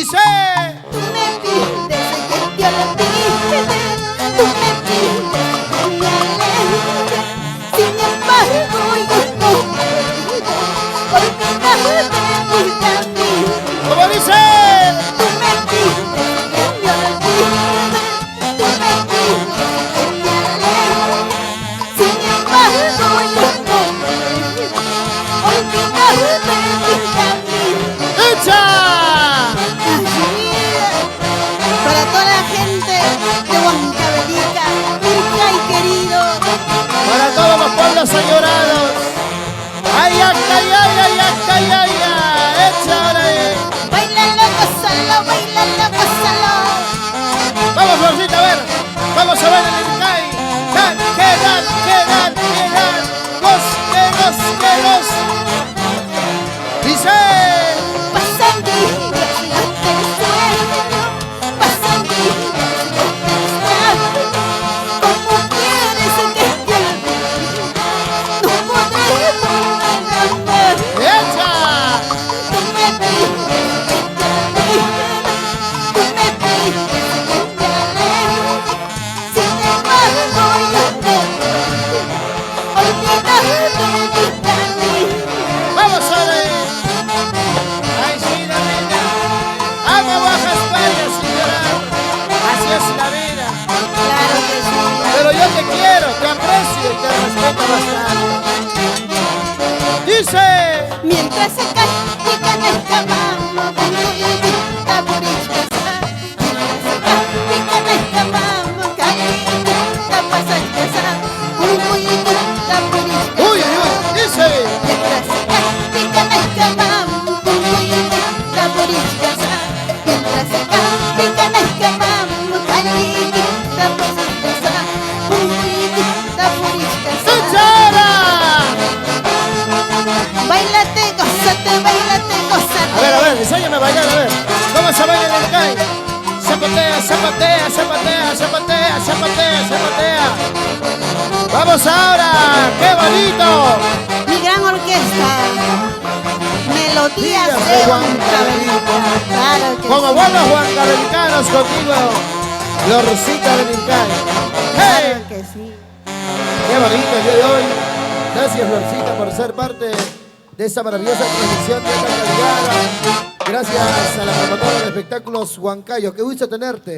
Dice. Tú me pides que te olvide, tú me pides que me aleje. Sin embargo, yo no puedo olvidarte mi camino. ¿Cómo dice? Tú me pides que me olvide, tú me pides que me aleje. Sin embargo, yo no puedo olvidarte mi camino. ¡Echa! Para toda la gente de Huancavelica, Mircay querido. Para todos los pueblos añorados. ¡Ay, ay, ay, ay, ay, ay, ay, ay! ¡Echa ahora ahí! Bailalo, gózalo, bailalo, gózalo. Vamos, Florcita, a ver. Vamos a ver el Mircay. ¡Dan, que dan, que dan, que dan! ¡Gos, que gos, que gos! Dice. Pasan días y no te sueño, pasan días y no te extraño. Como quieres que te olvide, no podré volver a amar. ¡Echa! Tú me pides que te olvide, tú me pides que te aleje. Sin embargo, yo no puedo olvidarte mi camino. ¡Vamos ahora ahí! ¡Ay, sí, la vida! ¡Ama Baja España, sin llorar! Así es la vida. Claro que sí. Pero yo te quiero, te aprecio y te respeto bastante. Dice. Mientras se castigan escapando de mi vida por expresar. Mientras se castigan escapando, calienta pasa a expresar. Muy bonita por expresar. ¡Uy, uy, uy! Dice. Mientras se castigan escapando, muy bonita por expresar. Mientras se castigan escapando, calienta pasa a expresar. Muy bonita por expresar. ¡Echara! Bailate, gózate, bailate, gózate. A ver, enséñame a bailar, a ver. ¿Cómo se baila el Mircay? Zapatea, zapatea, zapatea, zapatea, zapatea, zapatea. ¡Vamos ahora! ¡Qué bonito! Mi gran orquesta. Melodías Días de de Huancavelica. Claro que Como sí. buenos huancavelicanos contigo, Florcita de Mircay. ¡Hey! Claro que sí. ¡Qué bonito el día de hoy! Gracias, Florcita, por ser parte de esta maravillosa transmisión de esta calidad. Gracias a la promotora de espectáculos Huancayo. ¡Qué gusto tenerte!